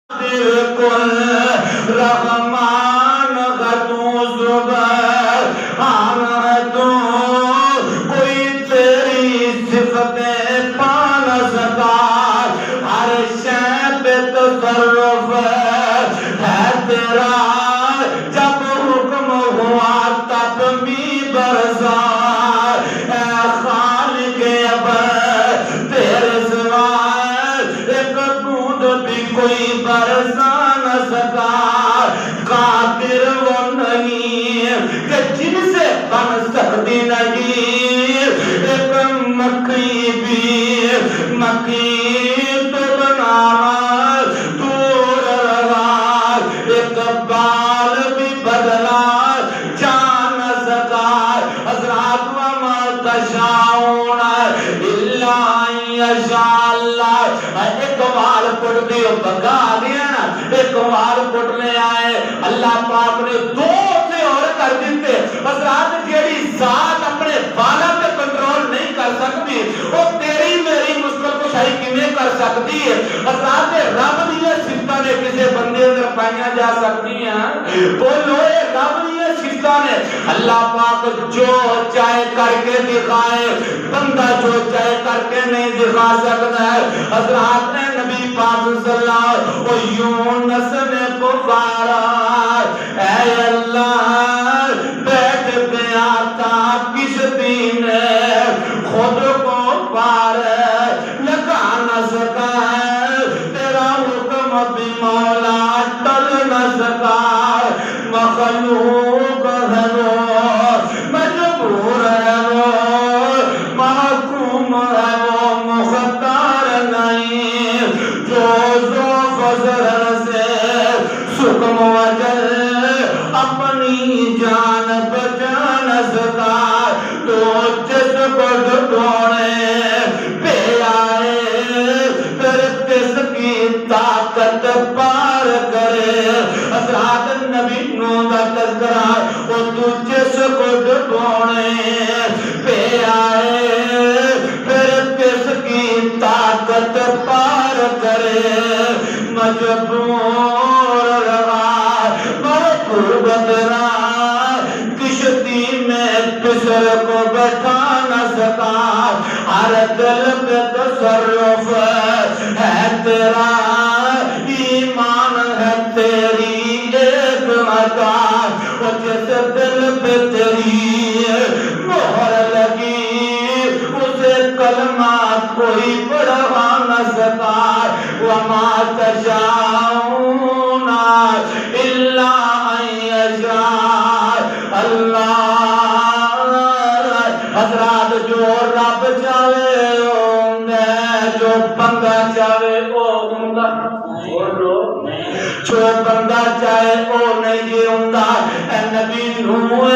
کل رحمان غدو زبر آنا تو کوئی تیری صفتیں پا نہ سکا ہر شے پہ تصرف ہے تیرا جب حکم ہوا تب بھی برسا اے خالق اب تیرے سوا ایک بوند بھی کوئی برسا نہ سکا قادر وہ نہیں کہ جن سے بن سکتی نہیں ایک مکھی بھی مکھی تو بنانا دور رہا ایک بال بھی بدلا جا نہ سکا حضرات وما تشاؤون الا ان یشاء اللہ ایک بال پٹ دیو بگا دیا نا ایک بال پٹنے آئے اللہ پاک نے دو سے اور کر دیتے حضرات جیڑی ذات اپنے بالا پہ کنٹرول نہیں کر سکتی وہ تیری میری مشکل کو صحیح کیویں کر سکتی ہے حضرات رب دی صفتاں نے کسی بندے اندر پائیاں جا سکتی ہیں بولو اے رب دی صفتاں نے اللہ پاک جو چاہے کر کے دکھائے بندہ جو چاہے کر کے نہیں دکھا سکتا ہے حضرات نے نبی پاک صلی اللہ علیہ وسلم یونس نے پکارا اے اللہ بیٹھ گیا تھا کشتی میں خود کو پار لگا نہ سکا تیرا حکم بھی مولا ٹل نہ سکا مخلوق ہے وہ مجبور ہے وہ محکوم ہے وہ مختار نہیں جو فضل سے سکم وجل اپنی جان بچا نہ سکا تو جس کو ڈھونڈے پہ آئے پھر کس کی طاقت پار کرے حضرات نبی نو دا تذکرہ وہ تو جس کو ڈھونڈے پہ آئے پھر کس کی طاقت پار کرے مجبور رہا محبوبت رہا کشتی میں پسر کو بٹھا نہ سکا ہر دل پہ تصرف ہے تیرا ایمان ہے تیری ایک عطا وہ جس دل پہ تیری مہر لگی اسے کلمہ کوئی پڑھا نہ سکا وما تشاؤون الا ان یشاء اللہ حضرات جو رب چاہے جو بندہ چاہے وہ ہوندا جو بندہ چاہے وہ نہیں جی ہوندا اے نبی نوح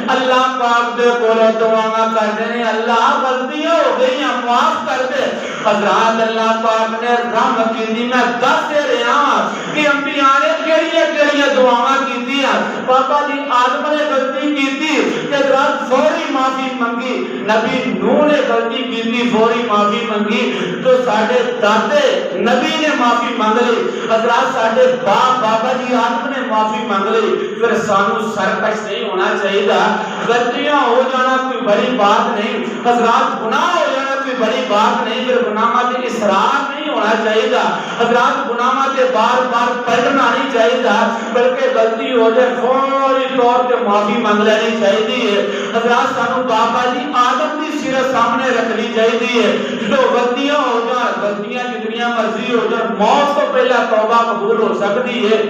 اللہ پاک دے کول دعا کر دے اللہ غلطیاں ہو گئیاں معاف کر دے حضرات اللہ پاک نے رحم کیتی میں دس دے رہا کہ انبیاء نے کیڑیاں دعاواں کیتیاں بابا جی آدم نے غلطی کیتی کہ حضرات فوری معافی منگی نبی نوح نے غلطی کیتی فوری معافی منگی تو ساڈے دادے نبی نے معافی مانگ لی حضرات ساڈے باپ بابا جی آدم نے معافی مانگ لی پھر سانو سرکش نہیں ہونا چاہیے غلطیاں ہو جانا کوئی بڑی بات نہیں حضرات گناہ ہو جانا کوئی بڑی بات نہیں پھر گناہ تے اصرار نہیں ہونا چاہیے حضرات گناہ تے بار بار پلٹنا نہیں چاہیے بلکہ غلطی ہو جائے فوری طور پہ معافی مانگ لینی چاہیے حضرات سانو بابا جی آدم کی سیرت سامنے رکھنی چاہیے جو غلطیاں ہو جائیں غلطیاں جتنیاں مرضی ہو جائیں موت تو پہلا توبہ قبول ہو سکتی ہے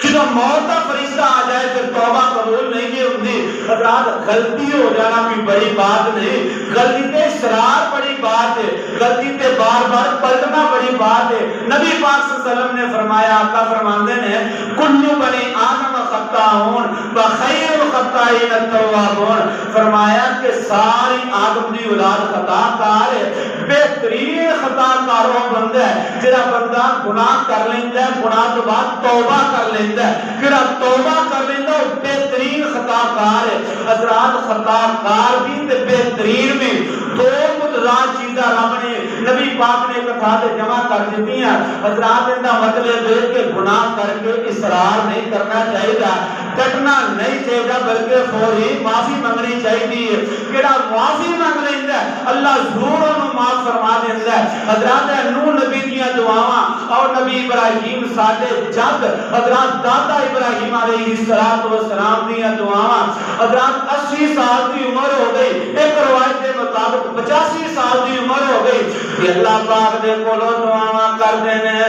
جب موت کا فرشتہ آ جائے پھر توبہ قبول نہیں ہوتی حضرات غلطی ہو جانا کوئی بڑی بات نہیں غلطی تے اصرار بڑی بات ہے غلطی تے بار بار پلٹنا بڑی بات ہے نبی پاک صلی اللہ علیہ وسلم نے فرمایا آقا فرماندے نے کل بنی آدم خطاؤن وخیر الخطائین التوابون فرمایا کہ ساری آدم دی اولاد خطا کار ہے بہترین خطا کاروں بندہ ہے جڑا بندہ گناہ کر لیندا ہے گناہ تو بعد توبہ کر کر لیندہ ہے جڑا توبہ کر لیندہ وہ بہترین خطا کار ہے حضرات خطا کار بھی تے بہترین بھی دو متضاد چیزاں رب نے نبی پاک نے کتھا تے جمع کر دیتی ہیں حضرات ان کا مطلب ہے کہ گناہ کر کے اصرار نہیں کرنا چاہیے ڈٹنا نہیں چاہیے بلکہ فوری معافی منگنی چاہیے کیڑا معافی منگ لیندا ہے اللہ ضرور انہوں معاف فرما دیندا ہے حضرات نوح نبی دیاں دعاواں اور نبی ابراہیم ساڈے جد حضرات دادا ابراہیم علیہ السلام دیاں دعاواں حضرات 80 سال دی عمر ہو گئی ایک روایت کے مطابق 85 سال دی عمر ہو گئی کہ اللہ پاک دے کولوں دعاواں کردے نے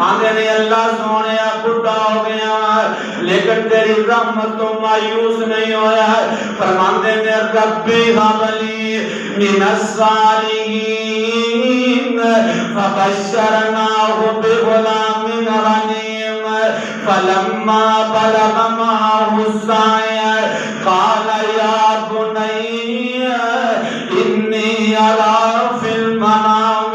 آندے نے اللہ سونیا بڈھا ہو گیا لیکن تیری رحمت تو مایوس نہیں ہویا فرماندے نے ربی حبلی من الصالحین فبشرناہ بغلام حلیم فلما بلغ معه السعي قال يا بني إني أرى في المنام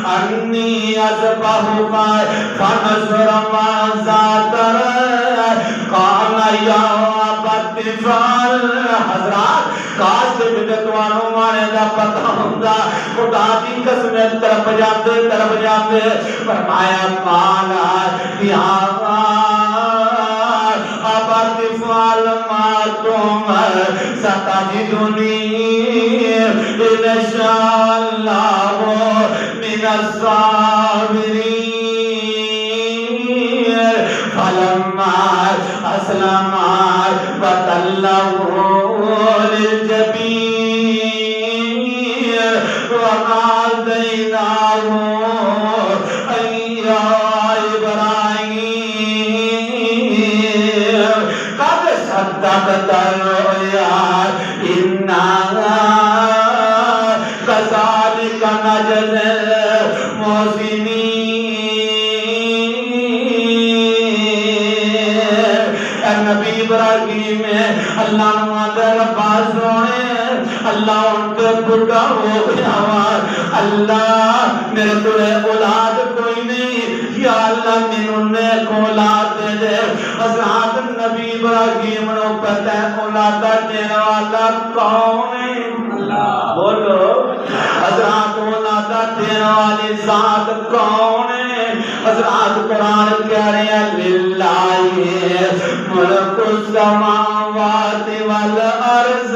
أني أذبحك فنظر ماذا ترى قال يا أبت افعل حضرات کاش کے بدعتوانوں مانے دا پتہ ہوندا خدا دی قسم طرف جاندے فرمایا مالا یا ابت افعل ما تؤمر ستجدنی ان شاء اللہ من الصابرین فلما اسلم وتله للجبین وناديناه أن يا إبراهيم قد صدقت الرؤيا إنا كذلك نجزي المحسنين نبی ابراہیم اللہ نماندہ ربا سونے اللہ ان کے بڑھا ہو گیا اللہ میرے تورے اولاد کوئی نہیں یا اللہ من نے اولاد دے دے حضرات نبی ابراہیم نے پتہ ہے اولاد دینے والا کون ہے اللہ بولو حضرات اولاد دینے والی ذات کون ہے حضرات قرآن کہہ رہے ہیں للہ ملک السماوات والارض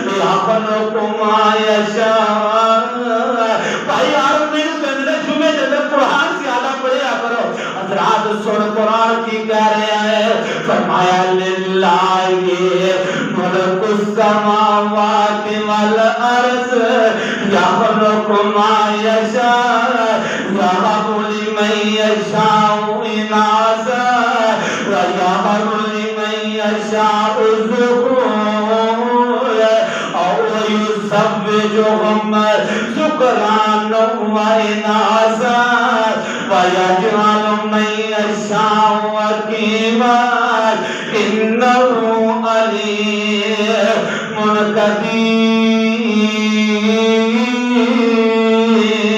یخلق ما یشاء بھائی آپ میرے بندے جمعے جب قرآن سے آدھا پڑھیا کرو حضرات سن قرآن کی کہہ رہے ہیں فرمایا للہ ملک السماوات والارض یخلق ما یشاء یہب لمن یشاء اناثا ویہب لمن یشاء الذکور او یزوجہم ذکرانا واناثا ویجعل من یشاء عقیما انہ علیم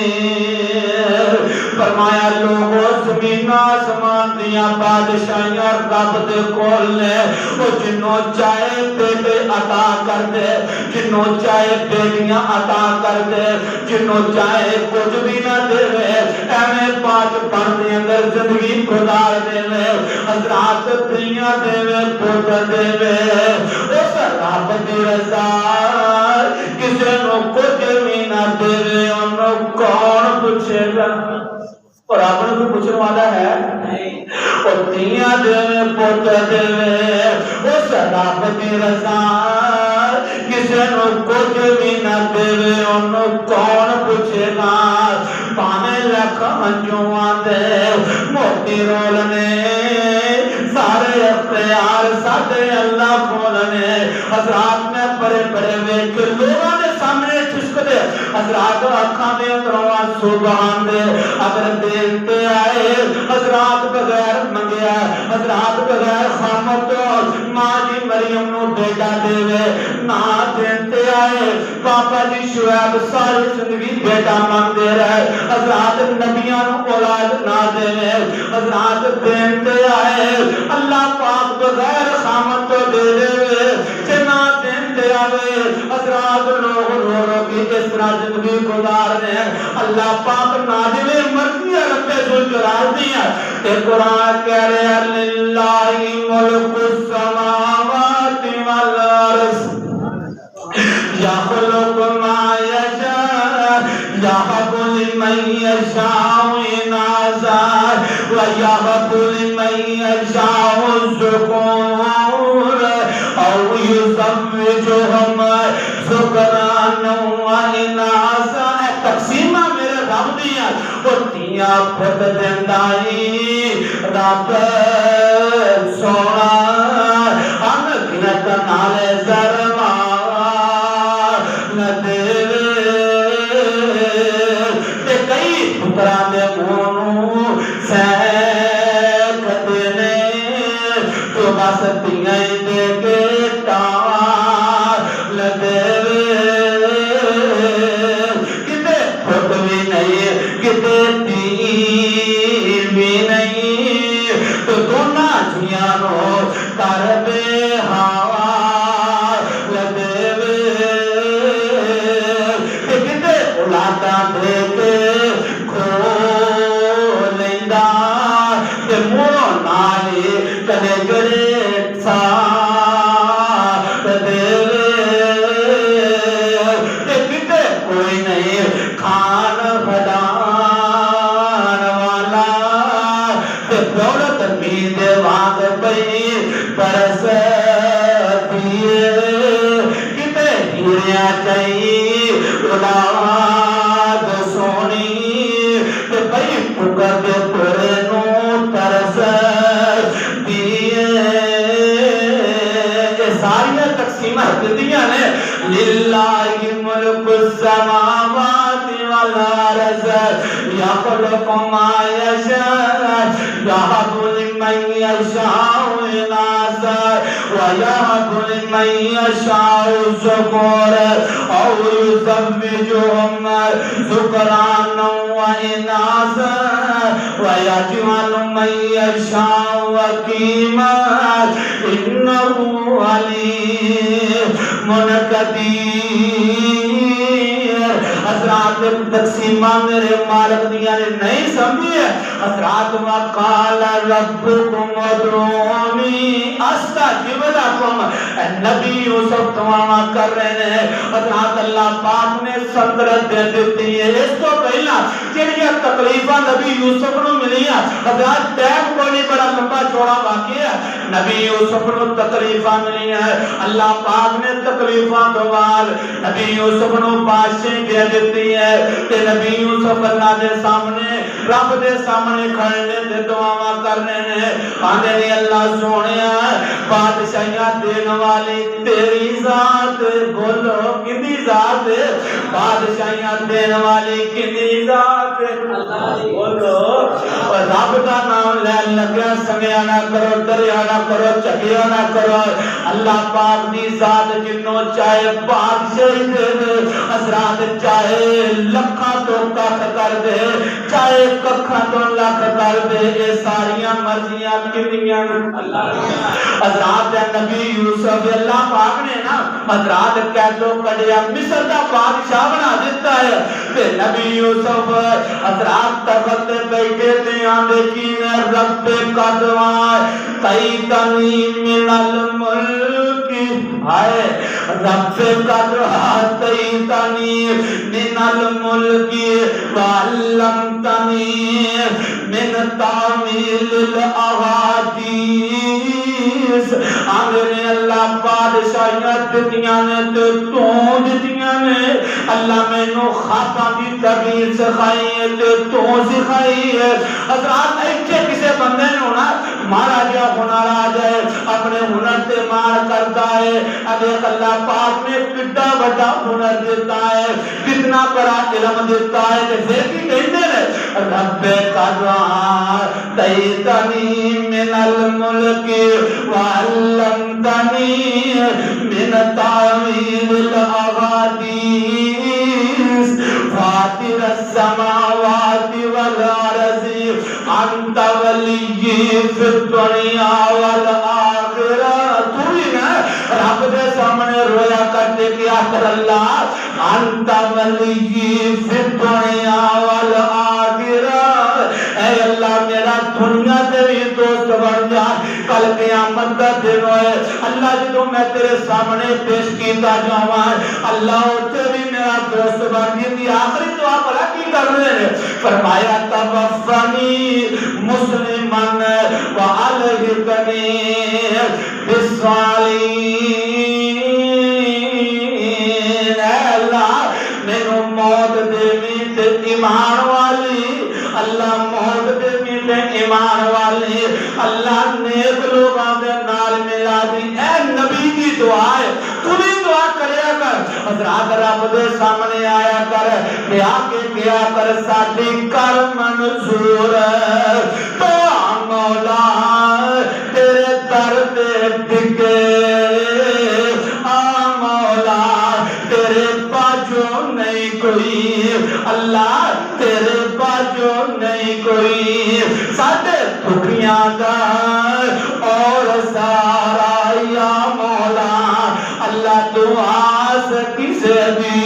قدیر فرمایا لوگوں زمین آسمان دیاں بادشاہیاں رب دے کول نے وہ جنوں چاہے بیٹے عطا کر دے جنوں چاہے بیٹیاں عطا کر دے جنوں چاہے کچھ بھی نہ دے ایویں پانچ پن دے اندر زندگی گزار دے حضرات دنیا دے پوتر دے اس رب دی رضا کسے نو کچھ بھی نہ دے انہوں کون پوچھے گا اور آپ نے کوئی پوچھنے والا ہے اور دنیا دے پوتر دے اس رب دی رضا کسے نو کچھ بھی نہ دے انہوں کون پوچھے گا پانے لکھاں جوان دے موٹی رول نے سارے اختیار ساتھے اللہ کھولنے حضرات میں بڑے بڑے ویک لوگوں نے سامنے چشک دے حضرات اکھاں دے اندروں سبحان دے اگر دیکھتے آئے حضرات بغیر منگیا حضرات بغیر خامت ماں جی مریم نو بیٹا دے نہ دیتے آئے پاپا جی شعیب ساری زندگی بیٹا مانگتے رہے حضرات نبیاں اولاد نہ دے حضرات دیندے آئے اللہ پاک بغیر خامت تو دے دے جنا دیندے آئے حضرات لوگ رو رو کی اس طرح زندگی گزار رہے ہیں اللہ پاک نازل مرضی رب ذوالجلال دیا کہ قرآن کہہ رہے ہیں للہ ملک السماوات والارض یخلق ما یشاء یہب لمن یشاء اناثا ویہب لمن یشاء الذکور او یزوجہم ذکرانا واناثا تقسیمہ میرے رب دیا اور تیاں پھٹ دیندائی رب سونا ہم گنت نالے زرما پترانے مونو سینک دینے تو بس تیئیں دے کے ٹار لدے کتے پھٹ بھی نہیں کتے تیر بھی نہیں تو دونا جیانو کر بے ہوا لدے کتے اولادا دے کے کنے گرے ساتھ دے کتے کوئی نہیں کھان بھدان والا دولت مید واگ پئی برس دیئے کتے ہیریا چاہیے اولاد سونی پئی پکر دے پورے نو ترس دنیا نے للہ ملک السماوات والارض یخلق ما یشاء یہب لمن یشاء اناثا ویہب لمن یشاء الذکور او یزوجہم ذکرانا واناثا ویجعل من یشاء عقیما انہ علیم منقدیر حضرات تقسیمہ میرے مالک دیا نے نہیں سمجھی ہے حضرات وقال ربکم ادعونی استجب لکم نبی یوسف تماما کر رہے ہیں حضرات اللہ پاک نے صدرت دے دیتی ہے اس تو پہلا جنہی تکلیفہ نبی یوسف نے ملی ہے حضرات ٹائم کوئی بڑا لمبا چوڑا واقعی ہے نبی یوسف نے تکلیفہ ملی ہے اللہ پاک نے تکلیفہ دوال نبی یوسف نے بادشاہ دے دیتی ہے کہ نبی یوسف اللہ دے سامنے رب دے سامنے کھڑنے دے دعاواں کرنے نے آنے نے اللہ سونے بادشاہیاں دین والی تیری ذات بولو کدی ذات بادشاہیاں دین والی کدی ذات بولو رب دا نام لے لگیا سنگیا نہ کرو دریا نہ کرو چکیا نہ کرو اللہ پاک دی ذات جنوں چاہے بادشاہی دے حضرات چاہے لکھا تو کٹ کر دے چاہے ککھا تو لکھ کر دے یہ ساریاں مرضیاں کتنیاں حضرات نبی یوسف اللہ پاک نے نا حضرات قیدو کڑیا مصر دا بادشاہ بنا دیتا ہے پھر نبی یوسف حضرات تخت بیٹھے تھے آندے کی رب قدوان تیتنی من الملک آئے رب قدوان تیتنی من الملک وعلمتنی من تعمیل الاحادیث آنگنے اللہ بادشاہیاں دتیاں نے تو دتیاں نے اللہ میں نو خواباں دی تعبیر سکھائی ہے تو سکھائی ہے حضرات ایک کسے بندے نے ہونا مارا جا ہنر آ جائے اپنے ہنر تے استعمال کرتا ہے. اب اللہ پاک نے کتنا بڑا ہنر دیتا ہے, کتنا بڑا علم دیتا ہے کہ پھر بھی کہتے ہیں رب قدوان تیتنی من الملک وعلمتنی من تعویل الاحادیث فاطر السماوات والارض انت ولی فی الدنیا والآخرہ. تو ہی نا رب دے سامنے رویا کرتے کیا کر اللہ انت ولی فی الدنیا والآخرہ. اے اللہ میرا دنیا دے بھی دوست بن جا, کل قیامت کا دن ہوئے اللہ جدو میں تیرے سامنے پیش کیتا جاواں اللہ اتنے بھی میرا دوست بن جی. آخری دعا بڑا کی کر رہے ہیں, فرمایا توفنی مسلمن وعلحقنی بالصالحین. اے اللہ مینوں موت دیویں تے ایمان والی, اللہ موت دیویں تے ایمان والی, اللہ نیک لوگاں دے نال ملا دی. اے نبی کی دعا ہے, تو بھی دعا کریا کر. حضرات رب دے سامنے آیا کر, بیا کے کیا کر ساڈی کر منظور تو مولا تیرے در تے ٹکے, آ مولا تیرے باجو نہیں کوئی, اللہ تیرے باجو نہیں کوئی. ساڈے دکھیاں دا اور سارا یا مولا اللہ تو آس کسے دی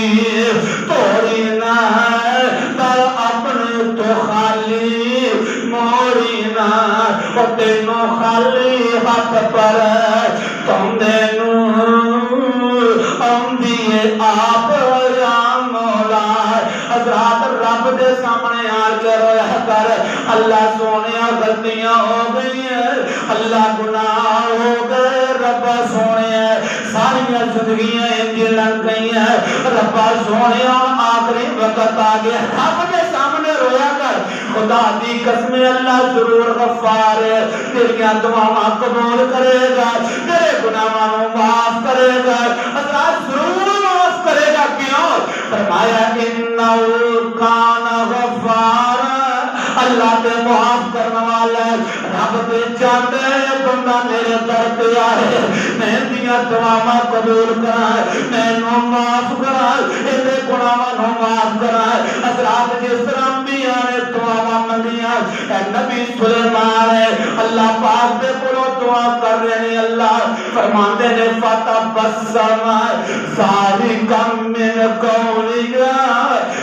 توڑی نہ در اپنے تو خالی موڑی نہ, اور تینوں خالی ہاتھ پر تم دینوں ہم دیئے آپ یا مولا. حضرات رب دے سامنے آ کے رویا کر اللہ سونے غلطیاں ہو گئی ہیں, اللہ گناہ ہو گئے رب سونے, ساری زندگیاں انجی لگ گئی ہیں رب سونے, آخری وقت آ گیا رب دے سامنے رویا کر. خدا دی قسم اللہ ضرور غفار ہے, تیریاں دعاواں قبول کرے گا, تیرے گناہوں معاف کرے گا, حضرات ضرور معاف کرے گا. کیوں؟ فرمایا انہو کان غفار, اللہ تے معاف کرنے والا ہے. رب تے چاہتے ہیں بندہ میرے در تے آئے, میں دیاں دعاواں قبول کرائے, میں نو معاف کرائے, اندے گناہاں نو معاف کرائے. حضرات جس طرح انبیاء نے دعاواں منگیاں, اے نبی سلیمان ہے اللہ پاک دے کولوں دعا کر رہے ہیں, اللہ فرماندے نے فتبسم ضاحکا من قولها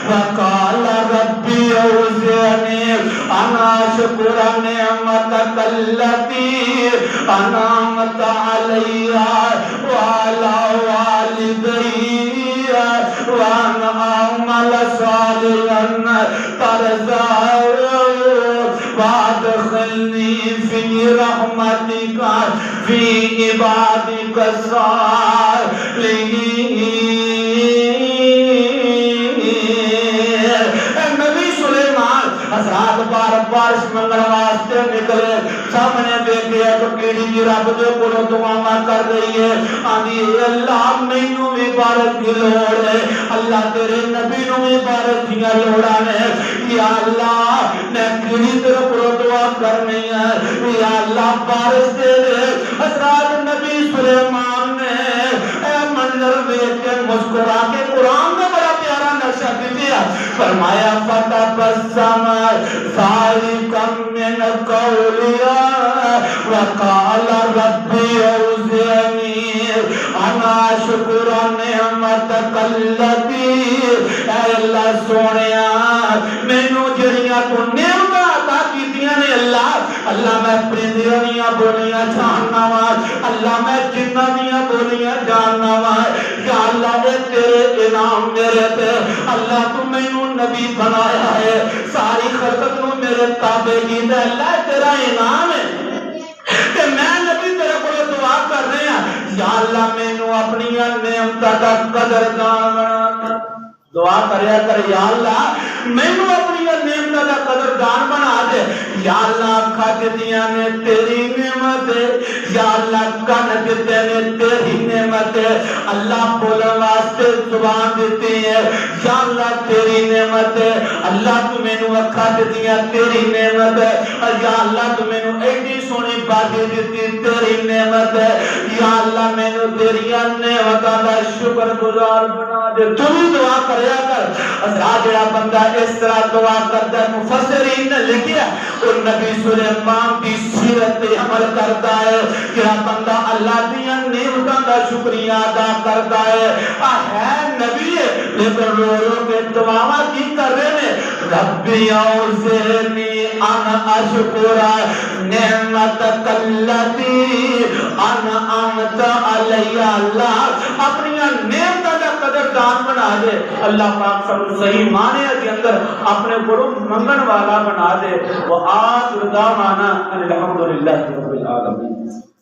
وقال ربی اوزعنی ان اشکر نعمتک التی انعمت علی وعلی والدی وان اعمل صالحا ترضاه وادخلنی فی رحمتک فی عبادک الصالحین. حضرات بار بارش منگل واسطے نکلے, سامنے دیکھے تو کیڑی جی رب دے کولوں دعاواں کر رہی ہے, آندی اللہ مینوں بھی بارش دی لوڑ ہے, اللہ تیرے نبی نوں بھی بارش دیاں لوڑاں نے, یا اللہ میں کیڑی تیرے کولوں دعا کرنی ہے, یا اللہ بارش دے دے. حضرات نبی سلیمان نے اے منظر دیکھ کے مسکرا کے قرآن میں بڑا پیارا نقشہ دیا, فرمایا فتبسم ضاحکا من قولها وقال ربی اوزعنی ان اشکر نعمتک التی. اے اللہ سونیا مینوں جڑیاں تو نعمتاں عطا کیتیاں نے اللہ میں پرندیاں دیاں بولیاں جاننا وا, اللہ میں جناں دیاں بولیاں جاننا وا, یا اللہ اے تیرے انعام میرے تے, اللہ تو مینوں نبی بنایا ہے, ساری خلقت نو میرے تابع کیتا, اللہ تیرا انعام ہے کہ میں نبی تیرے کو دعا کر رہے ہیں, یا اللہ مینوں اپنی نعمتاں دا قدردان بنا. دعا کریا کر یا اللہ مینوں اپنی نعمتاں دا قدردان بنا دے. یا اللہ اکھاں دتیاں نے تیری نعمت, یا اللہ کن دتے نے اللہ بولن واسطے زبان دیتی ہے، یا اللہ تیری نعمت ہے، اللہ تو مینوں اکھاں دتیاں تیری نعمت ہے، یا اللہ تو مینوں ایڈی سونی باڈی دتی تیری نعمت ہے، یا اللہ مینوں تیریاں نعمتاں دا شکر گزار بنا دے۔ تو بھی دعا کریا کر۔ جڑا بندہ اس طرح دعا کرتا ہے، مفسرین نے لکھیا اور نبی سلیمان دی سیرت پہ عمل کرتا ہے، جڑا بندہ اللہ دیاں نعمتاں دا شکریہ ادا کرتا ہے، ہے نبی ہے لیکن رو رو کے دعاواں کی کر رہے ہیں، ربی اوزعنی ان اشکر نعمتک التی انعمت علی۔ اللہ اپنی نعمتاں دا قدردان بنا دے، اللہ پاک سب صحیح معنی کے اندر اپنے کو منگن والا بنا دے۔ وآخر دعوانا ان الحمدللہ رب العالمین۔